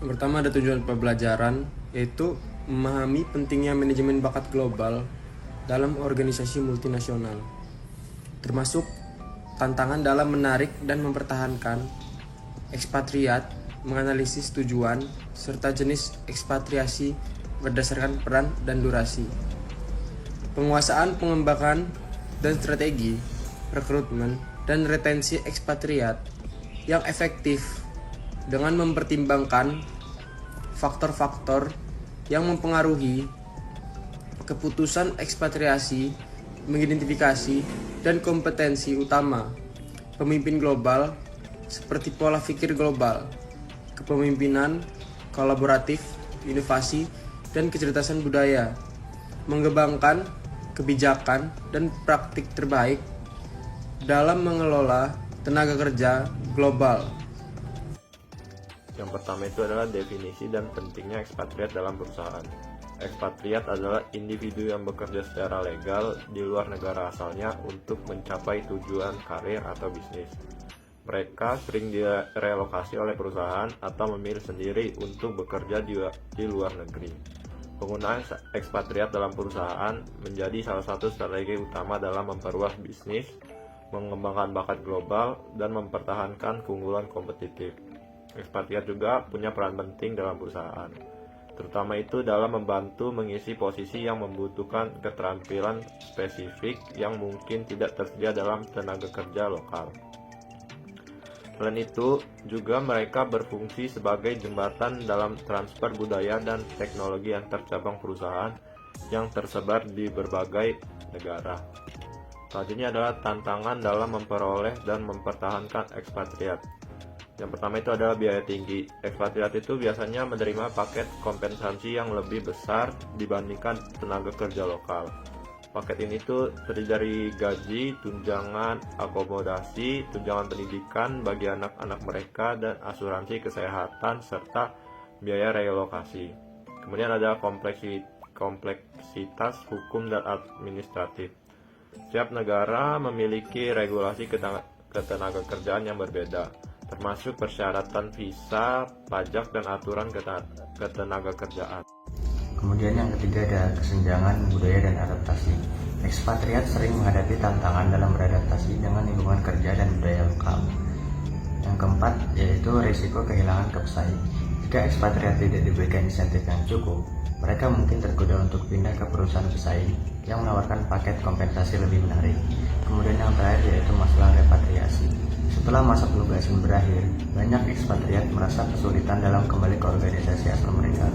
Yang pertama ada tujuan pembelajaran, yaitu memahami pentingnya manajemen bakat global dalam organisasi multinasional, termasuk tantangan dalam menarik dan mempertahankan ekspatriat, menganalisis tujuan, serta jenis ekspatriasi berdasarkan peran dan durasi. Penguasaan pengembangan dan strategi, rekrutmen, dan retensi ekspatriat yang efektif dengan mempertimbangkan faktor-faktor yang mempengaruhi keputusan ekspatriasi, mengidentifikasi dan kompetensi utama pemimpin global seperti pola pikir global, kepemimpinan kolaboratif, inovasi, dan kecerdasan budaya, mengembangkan kebijakan dan praktik terbaik dalam mengelola tenaga kerja global. Yang pertama itu adalah definisi dan pentingnya ekspatriat dalam perusahaan. Ekspatriat adalah individu yang bekerja secara legal di luar negara asalnya untuk mencapai tujuan karir atau bisnis. Mereka sering direlokasi oleh perusahaan atau memilih sendiri untuk bekerja di luar negeri. Penggunaan ekspatriat dalam perusahaan menjadi salah satu strategi utama dalam memperluas bisnis, mengembangkan bakat global, dan mempertahankan keunggulan kompetitif. Ekspatriat juga punya peran penting dalam perusahaan, terutama itu dalam membantu mengisi posisi yang membutuhkan keterampilan spesifik yang mungkin tidak tersedia dalam tenaga kerja lokal. Selain itu, juga mereka berfungsi sebagai jembatan dalam transfer budaya dan teknologi antar cabang perusahaan yang tersebar di berbagai negara. Selanjutnya adalah tantangan dalam memperoleh dan mempertahankan ekspatriat. Yang pertama itu adalah biaya tinggi. Ekspatriat itu biasanya menerima paket kompensasi yang lebih besar dibandingkan tenaga kerja lokal. Paket ini tuh terdiri dari gaji, tunjangan akomodasi, tunjangan pendidikan bagi anak-anak mereka, dan asuransi kesehatan serta biaya relokasi. Kemudian ada kompleksitas hukum dan administratif. Setiap negara memiliki regulasi ketenaga kerjaan yang berbeda, termasuk persyaratan visa, pajak, dan aturan ketenaga kerjaan. Kemudian yang ketiga ada kesenjangan budaya dan adaptasi. Ekspatriat sering menghadapi tantangan dalam beradaptasi dengan lingkungan kerja dan budaya lokal. Yang keempat yaitu risiko kehilangan pesaing. Jika ekspatriat tidak diberikan insentif yang cukup, mereka mungkin tergoda untuk pindah ke perusahaan pesaing yang menawarkan paket kompensasi lebih menarik. Kemudian yang terakhir yaitu masalah repatriasi. Setelah masa penugasan berakhir, banyak ekspatriat merasa kesulitan dalam kembali ke organisasi asal mereka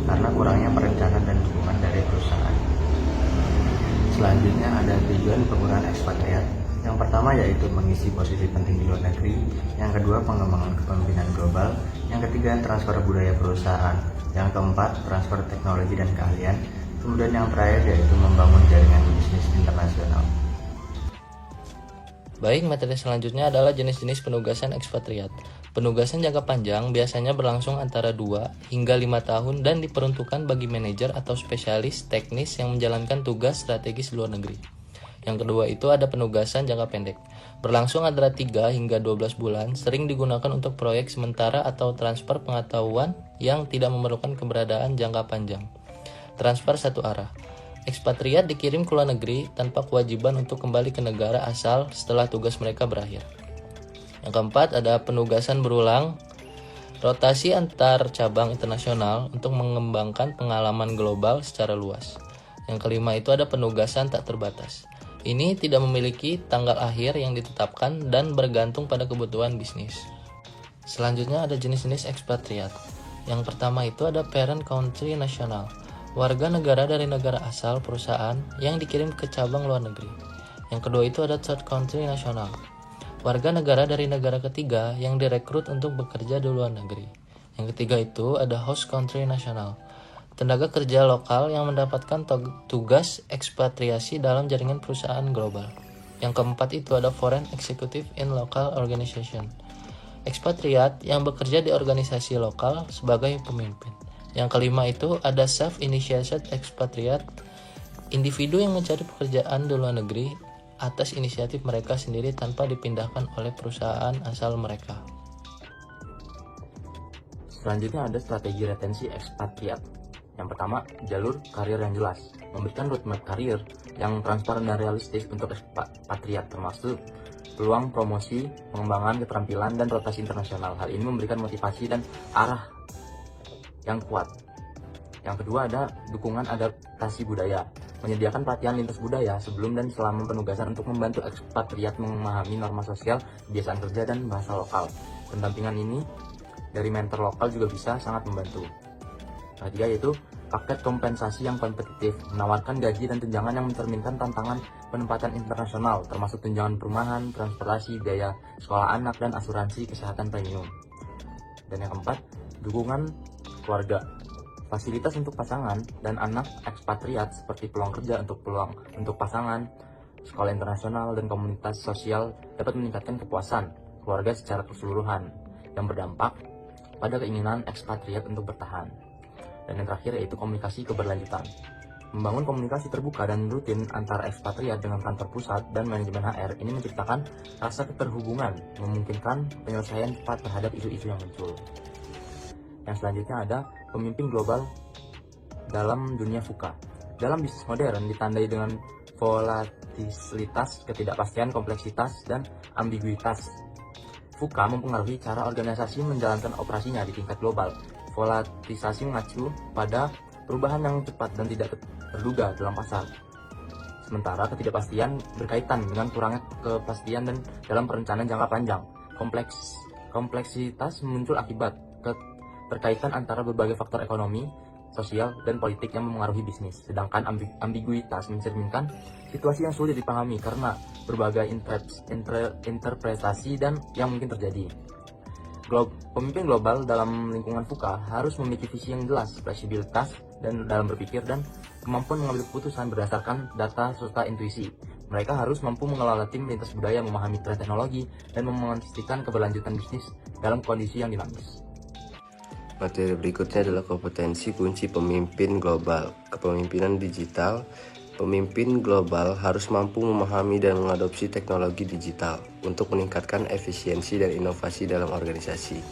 karena kurangnya perencanaan dan dukungan dari perusahaan. Selanjutnya ada tujuan penggunaan ekspatriat. Yang pertama yaitu mengisi posisi penting di luar negeri, yang kedua pengembangan kepemimpinan global, yang ketiga transfer budaya perusahaan, yang keempat transfer teknologi dan keahlian, kemudian yang terakhir yaitu membangun jaringan bisnis internasional. Baik, materi selanjutnya adalah jenis-jenis penugasan ekspatriat. Penugasan jangka panjang biasanya berlangsung antara 2 hingga 5 tahun dan diperuntukkan bagi manajer atau spesialis teknis yang menjalankan tugas strategis di luar negeri. Yang kedua itu ada penugasan jangka pendek. Berlangsung antara 3 hingga 12 bulan, sering digunakan untuk proyek sementara atau transfer pengetahuan yang tidak memerlukan keberadaan jangka panjang. Transfer satu arah. Ekspatriat dikirim ke luar negeri tanpa kewajiban untuk kembali ke negara asal setelah tugas mereka berakhir. Yang keempat ada penugasan berulang, rotasi antar cabang internasional untuk mengembangkan pengalaman global secara luas. Yang kelima itu ada penugasan tak terbatas. Ini tidak memiliki tanggal akhir yang ditetapkan dan bergantung pada kebutuhan bisnis. Selanjutnya ada jenis-jenis ekspatriat. Yang pertama itu ada parent country nasional. Warga negara dari negara asal perusahaan yang dikirim ke cabang luar negeri. Yang kedua itu ada third country nasional. Warga negara dari negara ketiga yang direkrut untuk bekerja di luar negeri. Yang ketiga itu ada host country nasional. Tenaga kerja lokal yang mendapatkan tugas ekspatriasi dalam jaringan perusahaan global. Yang keempat itu ada foreign executive in local organization. Ekspatriat yang bekerja di organisasi lokal sebagai pemimpin. Yang kelima itu ada self-initiated expatriate, individu yang mencari pekerjaan di luar negeri atas inisiatif mereka sendiri tanpa dipindahkan oleh perusahaan asal mereka. Selanjutnya ada strategi retensi ekspatriat. Yang pertama, jalur karir yang jelas. Memberikan roadmap karir yang transparan dan realistis untuk ekspatriat, termasuk peluang promosi, pengembangan keterampilan, dan rotasi internasional. Hal ini memberikan motivasi dan arah yang kuat. Yang kedua ada dukungan adaptasi budaya. Menyediakan pelatihan lintas budaya sebelum dan selama penugasan untuk membantu ekspatriat memahami norma sosial, kebiasaan kerja, dan bahasa lokal. Pendampingan ini dari mentor lokal juga bisa sangat membantu. Ketiga yaitu paket kompensasi yang kompetitif, menawarkan gaji dan tunjangan yang mencerminkan tantangan penempatan internasional, termasuk tunjangan perumahan, transportasi, biaya sekolah anak, dan asuransi kesehatan premium. Dan yang keempat, dukungan keluarga. Fasilitas untuk pasangan dan anak ekspatriat seperti peluang kerja untuk pasangan, sekolah internasional, dan komunitas sosial dapat meningkatkan kepuasan keluarga secara keseluruhan yang berdampak pada keinginan ekspatriat untuk bertahan. Dan yang terakhir yaitu komunikasi keberlanjutan. Membangun komunikasi terbuka dan rutin antara ekspatriat dengan kantor pusat dan manajemen HR ini menciptakan rasa keterhubungan, memungkinkan penyelesaian cepat terhadap isu-isu yang muncul. Yang selanjutnya ada pemimpin global dalam dunia VUCA. Dalam bisnis modern ditandai dengan volatilitas, ketidakpastian, kompleksitas, dan ambiguitas. VUCA mempengaruhi cara organisasi menjalankan operasinya di tingkat global. Volatilisasi mengacu pada perubahan yang cepat dan tidak terduga dalam pasar. Sementara ketidakpastian berkaitan dengan kurangnya kepastian dan dalam perencanaan jangka panjang. Kompleksitas muncul akibat keterkaitan antara berbagai faktor ekonomi, sosial, dan politik yang memengaruhi bisnis. Sedangkan ambiguitas mencerminkan situasi yang sulit dipahami karena berbagai interpretasi dan yang mungkin terjadi. Pemimpin global dalam lingkungan VUCA harus memiliki visi yang jelas, fleksibilitas dan dalam berpikir, dan kemampuan mengambil keputusan berdasarkan data serta intuisi. Mereka harus mampu mengelola tim lintas budaya, memahami tren teknologi, dan memastikan keberlanjutan bisnis dalam kondisi yang dinamis. Materi berikutnya adalah kompetensi kunci pemimpin global. Kepemimpinan digital. Pemimpin global harus mampu memahami dan mengadopsi teknologi digital untuk meningkatkan efisiensi dan inovasi dalam organisasi.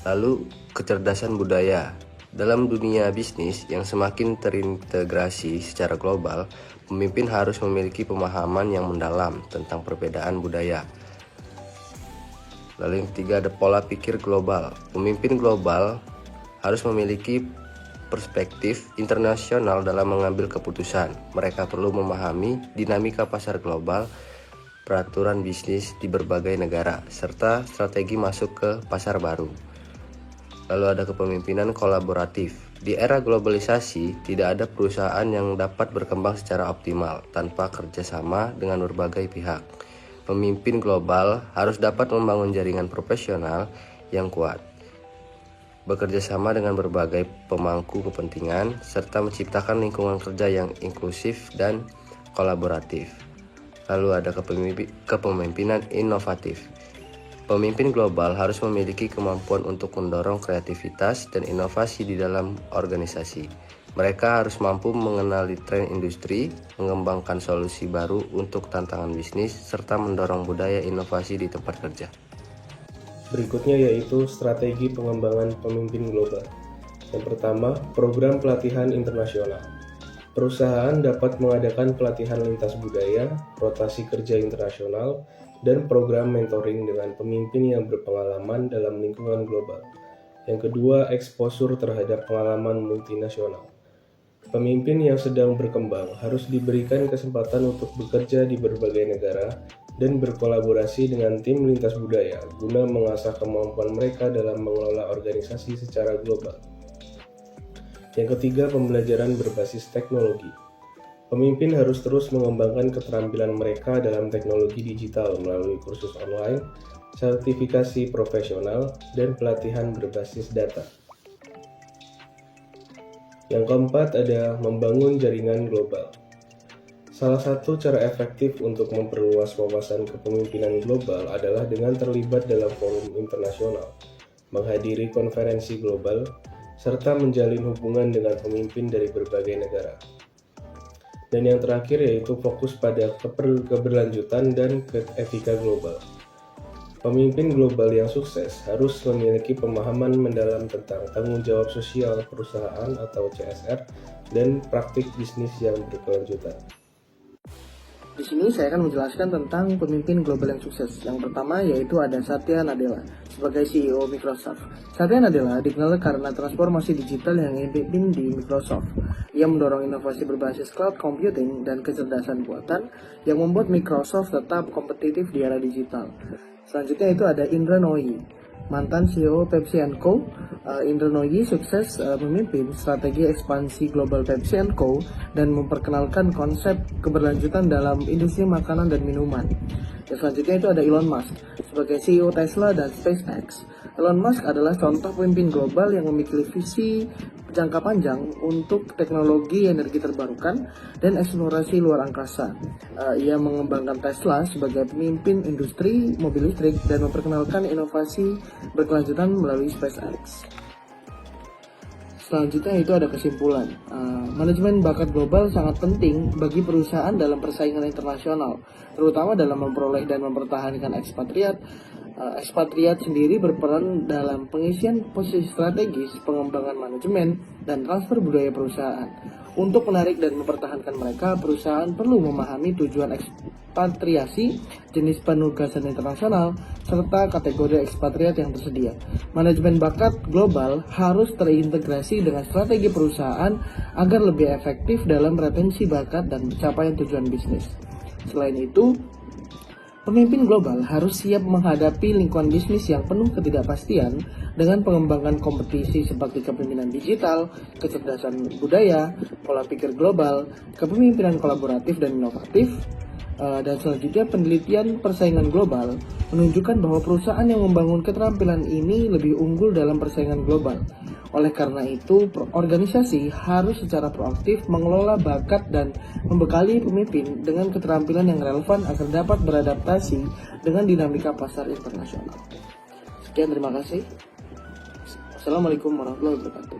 Lalu, kecerdasan budaya. Dalam dunia bisnis yang semakin terintegrasi secara global, pemimpin harus memiliki pemahaman yang mendalam tentang perbedaan budaya. Lalu yang ketiga ada pola pikir global. Pemimpin global harus memiliki perspektif internasional dalam mengambil keputusan. Mereka perlu memahami dinamika pasar global, peraturan bisnis di berbagai negara, serta strategi masuk ke pasar baru. Lalu ada kepemimpinan kolaboratif. Di era globalisasi, tidak ada perusahaan yang dapat berkembang secara optimal tanpa kerjasama dengan berbagai pihak. Pemimpin global harus dapat membangun jaringan profesional yang kuat, bekerja sama dengan berbagai pemangku kepentingan, serta menciptakan lingkungan kerja yang inklusif dan kolaboratif. Lalu ada kepemimpinan inovatif. Pemimpin global harus memiliki kemampuan untuk mendorong kreativitas dan inovasi di dalam organisasi. Mereka harus mampu mengenali tren industri, mengembangkan solusi baru untuk tantangan bisnis, serta mendorong budaya inovasi di tempat kerja. Berikutnya yaitu strategi pengembangan pemimpin global. Yang pertama, program pelatihan internasional. Perusahaan dapat mengadakan pelatihan lintas budaya, rotasi kerja internasional, dan program mentoring dengan pemimpin yang berpengalaman dalam lingkungan global. Yang kedua, eksposur terhadap pengalaman multinasional. Pemimpin yang sedang berkembang harus diberikan kesempatan untuk bekerja di berbagai negara dan berkolaborasi dengan tim lintas budaya guna mengasah kemampuan mereka dalam mengelola organisasi secara global. Yang ketiga, pembelajaran berbasis teknologi. Pemimpin harus terus mengembangkan keterampilan mereka dalam teknologi digital melalui kursus online, sertifikasi profesional, dan pelatihan berbasis data. Yang keempat ada membangun jaringan global. Salah satu cara efektif untuk memperluas wawasan kepemimpinan global adalah dengan terlibat dalam forum internasional, menghadiri konferensi global, serta menjalin hubungan dengan pemimpin dari berbagai negara. Dan yang terakhir yaitu fokus pada keberlanjutan dan etika global. Pemimpin global yang sukses harus memiliki pemahaman mendalam tentang tanggung jawab sosial perusahaan atau CSR dan praktik bisnis yang berkelanjutan. Di sini saya akan menjelaskan tentang pemimpin global yang sukses. Yang pertama yaitu ada Satya Nadella sebagai CEO Microsoft. Satya Nadella dikenal karena transformasi digital yang dipimpin di Microsoft. Ia mendorong inovasi berbasis cloud computing dan kecerdasan buatan yang membuat Microsoft tetap kompetitif di era digital. Selanjutnya itu ada Indra Nooyi, mantan CEO Pepsi & Co. Indra Nooyi sukses memimpin strategi ekspansi global Pepsi & Co. dan memperkenalkan konsep keberlanjutan dalam industri makanan dan minuman. Dan selanjutnya itu ada Elon Musk sebagai CEO Tesla dan SpaceX. Elon Musk adalah contoh pemimpin global yang memiliki visi jangka panjang untuk teknologi energi terbarukan dan eksplorasi luar angkasa. Ia mengembangkan Tesla sebagai pemimpin industri mobil listrik dan memperkenalkan inovasi berkelanjutan melalui SpaceX. Selanjutnya itu ada kesimpulan. Manajemen bakat global sangat penting bagi perusahaan dalam persaingan internasional, terutama dalam memperoleh dan mempertahankan ekspatriat. Ekspatriat sendiri berperan dalam pengisian posisi strategis, pengembangan manajemen, dan transfer budaya perusahaan. Untuk menarik dan mempertahankan mereka, perusahaan perlu memahami tujuan ekspatriasi, jenis penugasan internasional, serta kategori ekspatriat yang tersedia. Manajemen bakat global harus terintegrasi dengan strategi perusahaan agar lebih efektif dalam retensi bakat dan pencapaian tujuan bisnis. Selain itu, pemimpin global harus siap menghadapi lingkungan bisnis yang penuh ketidakpastian dengan pengembangan kompetisi seperti kepemimpinan digital, kecerdasan budaya, pola pikir global, kepemimpinan kolaboratif dan inovatif. Dan selanjutnya penelitian persaingan global menunjukkan bahwa perusahaan yang membangun keterampilan ini lebih unggul dalam persaingan global. Oleh karena itu, organisasi harus secara proaktif mengelola bakat dan membekali pemimpin dengan keterampilan yang relevan agar dapat beradaptasi dengan dinamika pasar internasional. Sekian, terima kasih. Assalamualaikum warahmatullahi wabarakatuh.